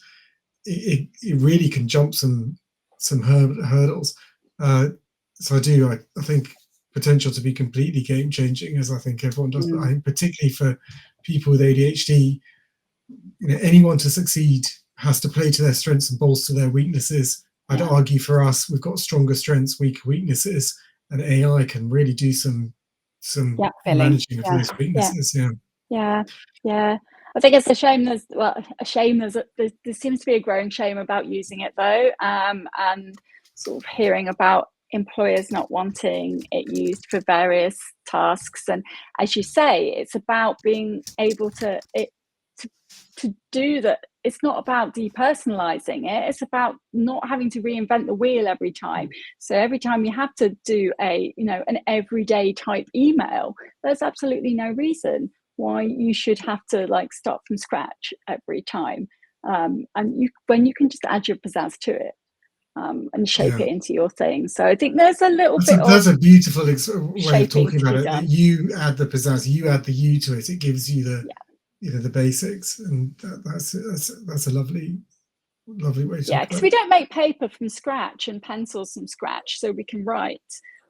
it really can jump some hurdles. So I think potential to be completely game changing, as I think everyone does. But I think particularly for people with ADHD, you know, anyone to succeed has to play to their strengths and bolster their weaknesses. I'd argue for us, we've got stronger strengths, weaker weaknesses, and AI can really do some managing of those weaknesses. Yeah. I think it's a shame. There seems to be a growing shame about using it though, and sort of hearing about employers not wanting it used for various tasks. And as you say, it's about being able to do that. It's not about depersonalizing it. It's about not having to reinvent the wheel every time. So every time you have to do an everyday type email, there's absolutely no reason why you should have to like start from scratch every time. And when you can just add your pizzazz to it and shape it into your thing. So I think there's a little that's a beautiful way of talking about it. That you add the pizzazz, you add the you to it. It gives you the the basics, and that's a lovely way to talk because we don't make paper from scratch and pencils from scratch, so we can write.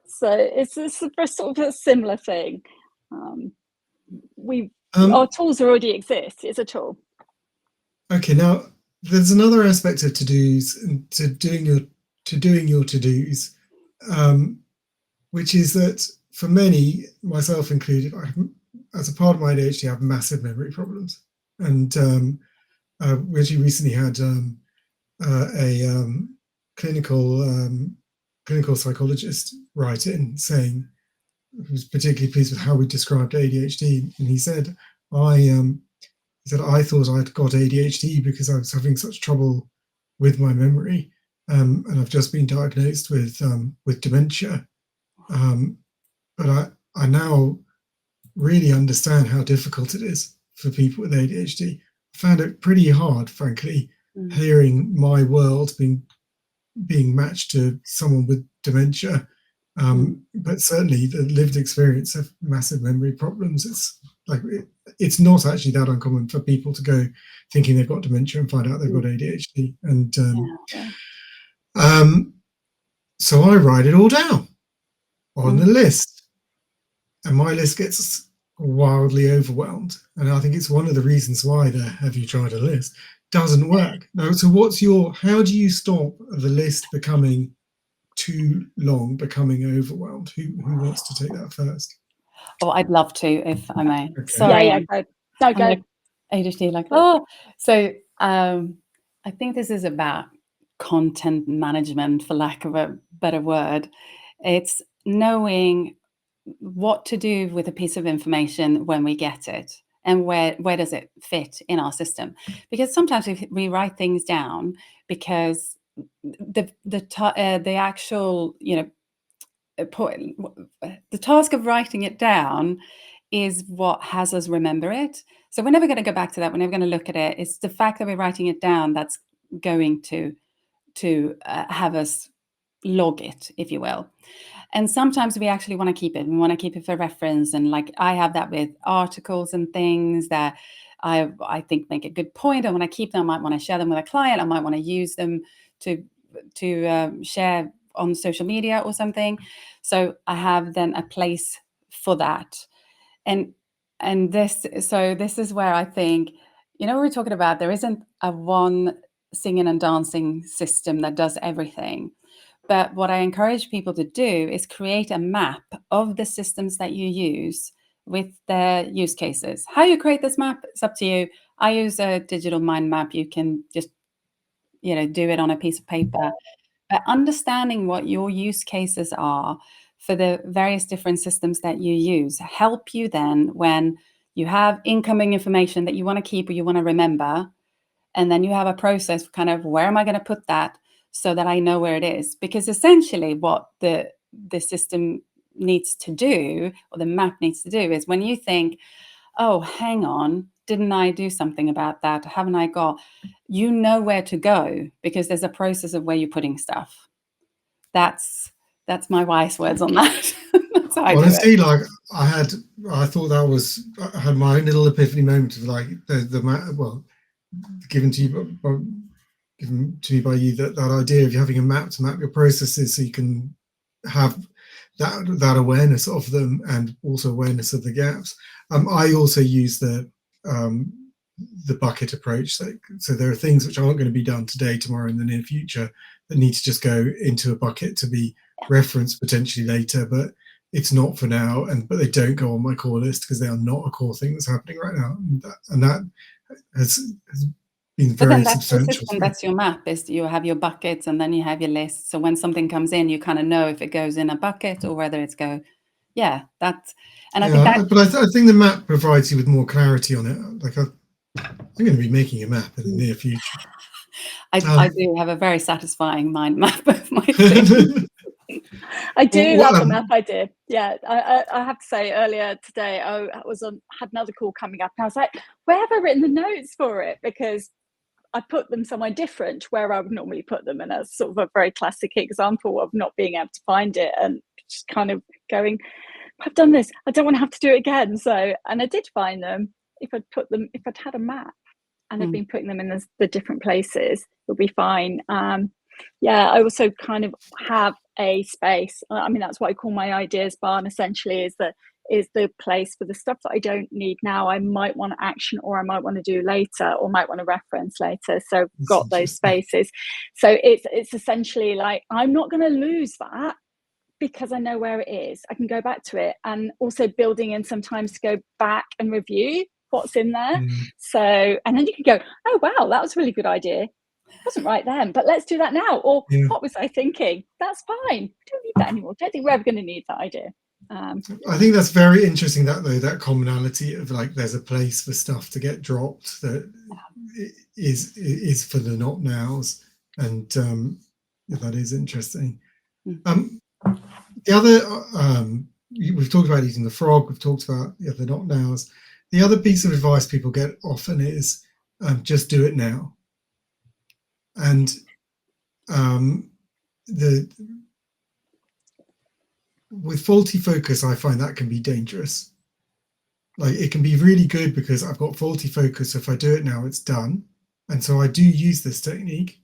So it's a sort of a similar thing. Our tools already exist. It's a tool. Okay, now there's another aspect of to-dos and to doing your to-dos, which is that for many, myself included, as a part of my ADHD, I have massive memory problems. And we actually recently had a clinical psychologist write in saying he was particularly pleased with how we described ADHD, and he said, I thought I'd got ADHD because I was having such trouble with my memory, and I've just been diagnosed with dementia. But I now really understand how difficult it is for people with ADHD. I found it pretty hard, frankly, hearing my world being matched to someone with dementia. But certainly the lived experience of massive memory problems, it's not actually that uncommon for people to go thinking they've got dementia and find out they've got ADHD. And so I write it all down on the list, and my list gets wildly overwhelmed. And I think it's one of the reasons why the "have you tried a list" doesn't work. Now, so how do you stop the list becoming too long, becoming overwhelmed? Who wants to take that first? Oh, I'd love to, if I may. Okay. Sorry. Go. No, go. ADHD, So I think this is about content management, for lack of a better word. It's knowing what to do with a piece of information when we get it, and where does it fit in our system. Because sometimes we write things down because the actual, the task of writing it down is what has us remember it. So we're never going to go back to that. We're never going to look at it. It's the fact that we're writing it down that's going to have us log it, if you will. And sometimes we actually want to keep it. We want to keep it for reference. And like I have that with articles and things that I think make a good point. I want to keep them. I might want to share them with a client. I might want to use them to share on social media or something. So I have then a place for that. And this is where I think, we're talking about, there isn't a one singing and dancing system that does everything. But what I encourage people to do is create a map of the systems that you use with their use cases. How you create this map, it's up to you. I use a digital mind map. You can just, do it on a piece of paper. But understanding what your use cases are for the various different systems that you use help you then when you have incoming information that you want to keep or you want to remember, and then you have a process kind of, where am I going to put that so that I know where it is? Because essentially what the system needs to do, or the map needs to do, is when you think, oh, hang on, didn't I do something about that? Haven't I got, you know where to go, because there's a process of where you're putting stuff. That's my wise words on that. That's how I do it. Honestly, like I thought that was, I had my own little epiphany moment of like the map, well, given to me by you, that idea of you having a map to map your processes so you can have that awareness of them and also awareness of the gaps. I also use the bucket approach. So there are things which aren't going to be done today, tomorrow, in the near future that need to just go into a bucket to be referenced potentially later, but it's not for now, but they don't go on my core list because they are not a core thing that's happening right now, and that has been very but then that's substantial. Your system, that's your map, is you have your buckets and then you have your list. So when something comes in, you kind of know if it goes in a bucket or whether it's go, I think that. But I think the map provides you with more clarity on it. Like I'm going to be making a map in the near future. I do have a very satisfying mind map of my thing. I do love the map idea. Yeah, I have to say, earlier today, I had another call coming up, and I was like, where have I written the notes for it? Because I put them somewhere different where I would normally put them, and that's sort of a very classic example of not being able to find it and just kind of going, I've done this, I don't want to have to do it again. So, and I did find them. If I'd had a map and I'd been putting them in the different places, it would be fine. I also kind of have a space. I mean, that's what I call my ideas barn, essentially, is the place for the stuff that I don't need now, I might want to action, or I might want to do later, or might want to reference later. So I've got those spaces. So it's essentially like, I'm not going to lose that because I know where it is. I can go back to it, and also building in sometimes to go back and review what's in there. So, and then you can go, oh wow, that was a really good idea. Wasn't right then, but let's do that now. Or what was I thinking? That's fine. Don't need that anymore. Don't think we're ever going to need that idea. I think that's very interesting, that commonality of like, there's a place for stuff to get dropped that is for the not nows, and that is interesting. The other, we've talked about eating the frog, we've talked about the not nows. The other piece of advice people get often is just do it now. And with faulty focus, I find that can be dangerous. Like, it can be really good because I've got faulty focus. If I do it now, it's done. And so I do use this technique,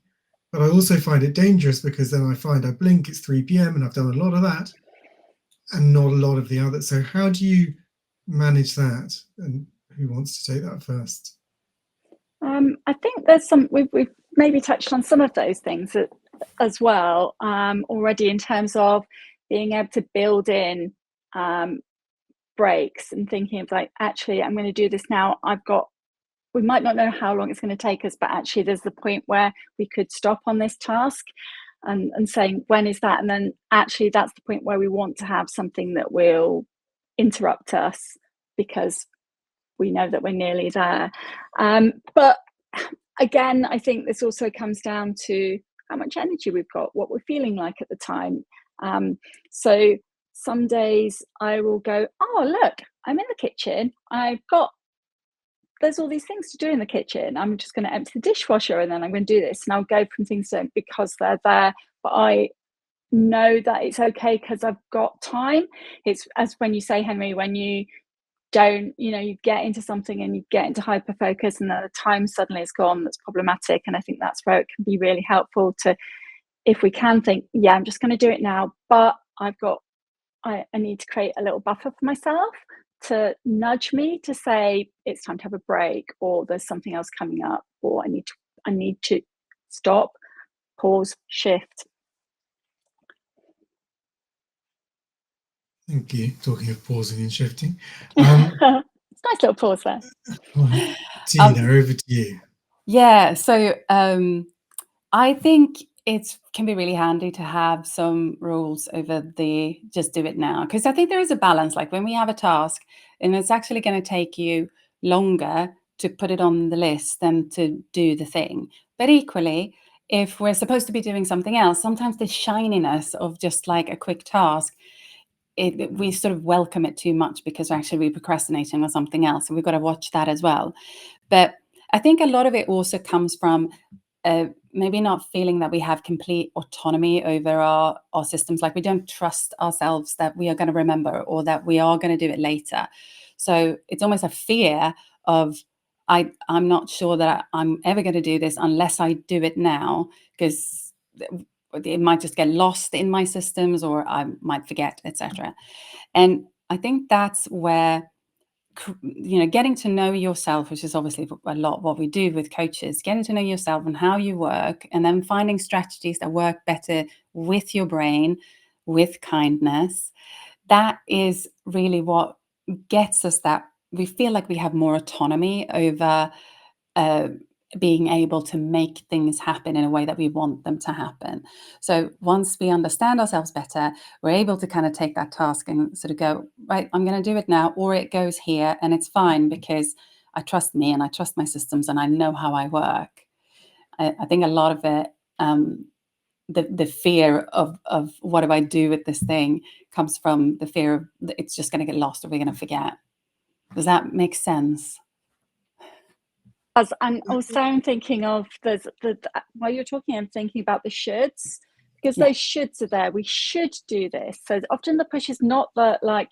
but I also find it dangerous because then I find I blink, it's 3 p.m. and I've done a lot of that and not a lot of the other. So how do you manage that? And who wants to take that first? I think there's we've maybe touched on some of those things as well already, in terms of being able to build in breaks and thinking of like, actually, I'm going to do this now. We might not know how long it's going to take us, but actually there's the point where we could stop on this task and saying, when is that? And then actually that's the point where we want to have something that will interrupt us because we know that we're nearly there. But again, I think this also comes down to how much energy we've got, what we're feeling like at the time. So some days I will go, oh, look, I'm in the kitchen. There's all these things to do in the kitchen. I'm just going to empty the dishwasher and then I'm going to do this. And I'll go from things to because they're there. But I know that it's okay because I've got time. It's as when you say, Henry, when you don't, you get into something and you get into hyper focus and then the time suddenly is gone, that's problematic. And I think that's where it can be really helpful to, if we can think, yeah, I'm just going to do it now, but I need to create a little buffer for myself to nudge me to say it's time to have a break, or there's something else coming up, or I need to stop, pause, shift. Thank you. Talking of pausing and shifting. It's a nice little pause there. Tina, over to you. Yeah, so I think it can be really handy to have some rules over the just do it now, because I think there is a balance. Like when we have a task and it's actually going to take you longer to put it on the list than to do the thing. But equally, if we're supposed to be doing something else, sometimes the shininess of just like a quick task, we sort of welcome it too much because actually we're procrastinating on something else, and we've got to watch that as well. But I think a lot of it also comes from maybe not feeling that we have complete autonomy over our systems. Like we don't trust ourselves that we are going to remember or that we are going to do it later. So it's almost a fear of, I'm not sure that I'm ever going to do this unless I do it now, because it might just get lost in my systems or I might forget, etc. And I think that's where, getting to know yourself, which is obviously a lot what we do with coaches, getting to know yourself and how you work, and then finding strategies that work better with your brain, with kindness. That is really what gets us that we feel like we have more autonomy over being able to make things happen in a way that we want them to happen. So once we understand ourselves better, we're able to kind of take that task and sort of go, right, I'm going to do it now, or it goes here, and it's fine because I trust me and I trust my systems and I know how I work. I think a lot of it, the fear of what do I do with this thing, comes from the fear of it's just going to get lost or we're going to forget. Does that make sense? And also I'm thinking of while you're talking, I'm thinking about the shoulds, because Yeah. those shoulds are there. We should do this. So often the push is not that, like,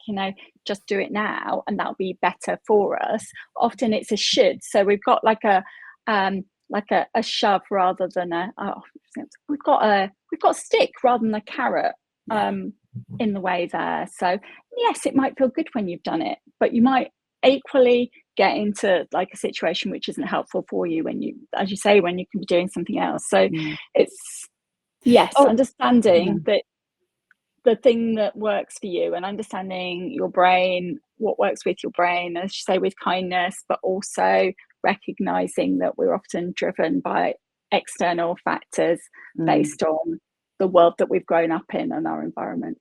just do it now and that'll be better for us. Often it's a should. So we've got like a shove rather than we've got a stick rather than a carrot in the way there. So yes, it might feel good when you've done it, but you might equally get into like a situation which isn't helpful for you when you, as you say, when you can be doing something else. So it's understanding that the thing that works for you and understanding your brain, what works with your brain, as you say, with kindness, but also recognizing that we're often driven by external factors based on the world that we've grown up in and our environment.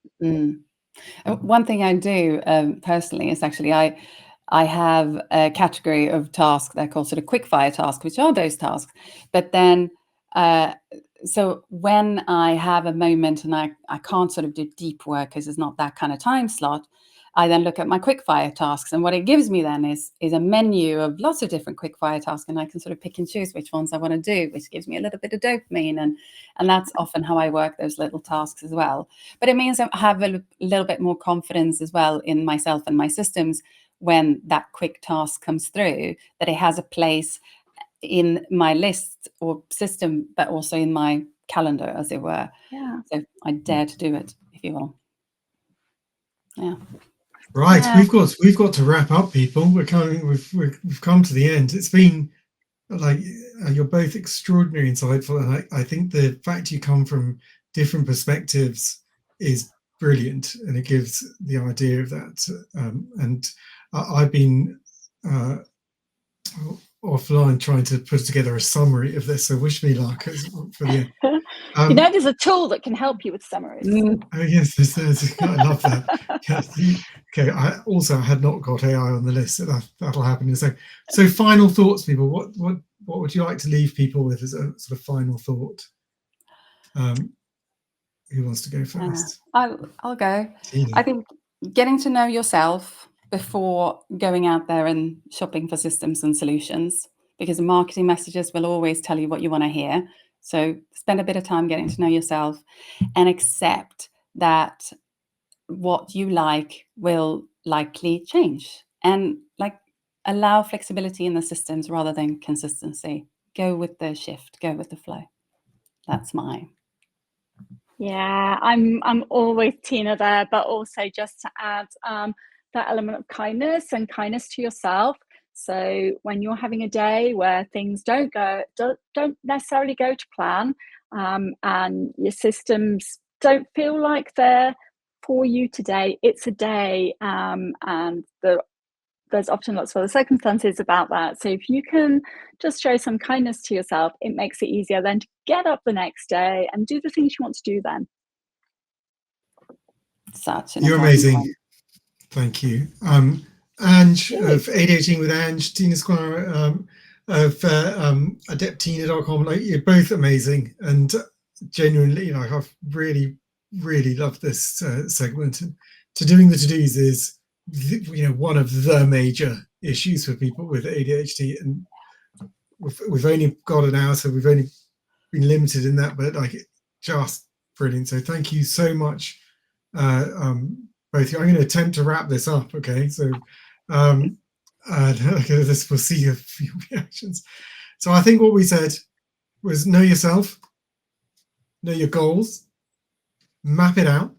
One thing I do personally is actually I have a category of tasks that are called sort of quick fire tasks, which are those tasks. But then, so when I have a moment and I can't sort of do deep work because it's not that kind of time slot, I then look at my quick fire tasks. And what it gives me then is a menu of lots of different quick fire tasks. And I can sort of pick and choose which ones I want to do, which gives me a little bit of dopamine. And that's often how I work those little tasks as well. But it means I have a little bit more confidence as well in myself and my systems when that quick task comes through, that it has a place in my list or system, but also in my calendar, as it were. Yeah. So I dare to do it, if you will. Yeah. Right. Yeah. We've got to wrap up, people. We've come to the end. It's been like you're both extraordinarily insightful, and I think the fact you come from different perspectives is brilliant, and it gives the idea of that. And I've been offline trying to put together a summary of this, so wish me luck for the end. There's a tool that can help you with summaries. Oh yes, there's I love that. Yes, okay. I had not got AI on the list, so that'll happen in a second. So final thoughts, people. What would you like to leave people with as a sort of final thought? Who wants to go first? I'll go. Tina. I think getting to know yourself before going out there and shopping for systems and solutions, because marketing messages will always tell you what you want to hear. So spend a bit of time getting to know yourself and accept that what you like will likely change, and like allow flexibility in the systems rather than consistency. Go with the shift, go with the flow. That's mine. Yeah, I'm always Tina there, but also just to add that element of kindness and kindness to yourself. So when you're having a day where things don't necessarily go to plan, and your systems don't feel like they're for you today, it's a day, and the there's often lots of other circumstances about that. So if you can just show some kindness to yourself, it makes it easier then to get up the next day and do the things you want to do then. Such an You're important amazing. point. Thank you. Ange of ADHD with Ange, Tina Squire of adeptina.com. Like, you're both amazing, and genuinely, like, I've really loved this segment. To doing the to-dos is, one of the major issues for people with ADHD, and we've only got an hour, so we've only been limited in that, but like, just brilliant. So thank you so much, both of you. I'm going to attempt to wrap this up. Okay, so this, we'll see a few reactions. So I think what we said was, know yourself, know your goals, map it out,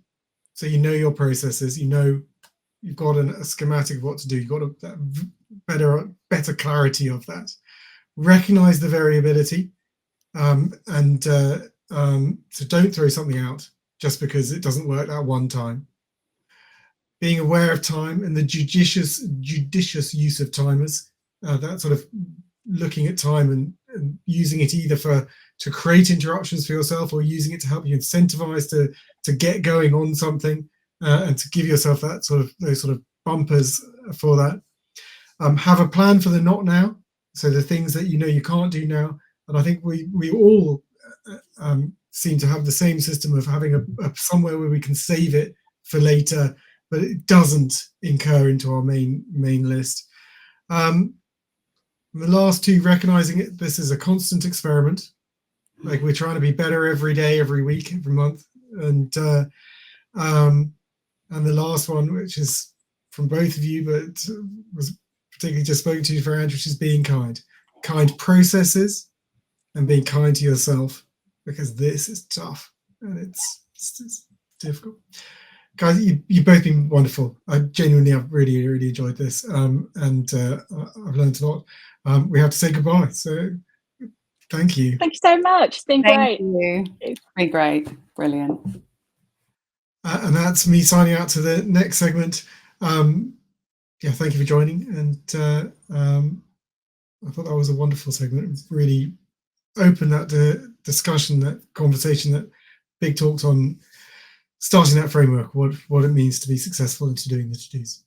so you know your processes, you've got a schematic of what to do, you've got a better clarity of that. Recognize the variability, so don't throw something out just because it doesn't work that one time. Being aware of time and the judicious use of timers, that sort of looking at time and using it either to create interruptions for yourself, or using it to help you incentivize to get going on something, and to give yourself those sort of bumpers for that. Have a plan for the not now, so the things that you can't do now. And I think we all seem to have the same system of having a somewhere where we can save it for later, but it doesn't incur into our main list. The last two, recognizing it, this is a constant experiment. Like, we're trying to be better every day, every week, every month. And the last one, which is from both of you, but was particularly just spoken to you for Andrew, which is being kind. Kind processes and being kind to yourself, because this is tough and it's difficult. Guys, you've both been wonderful. I've really enjoyed this, and I've learned a lot. We have to say goodbye, so thank you. Thank you so much. It's been great. Thank you. It's been great. Brilliant. And that's me signing out to the next segment. Thank you for joining, and I thought that was a wonderful segment. It really opened that discussion, that conversation, that big talks on starting that framework, what it means to be successful into doing the to-dos.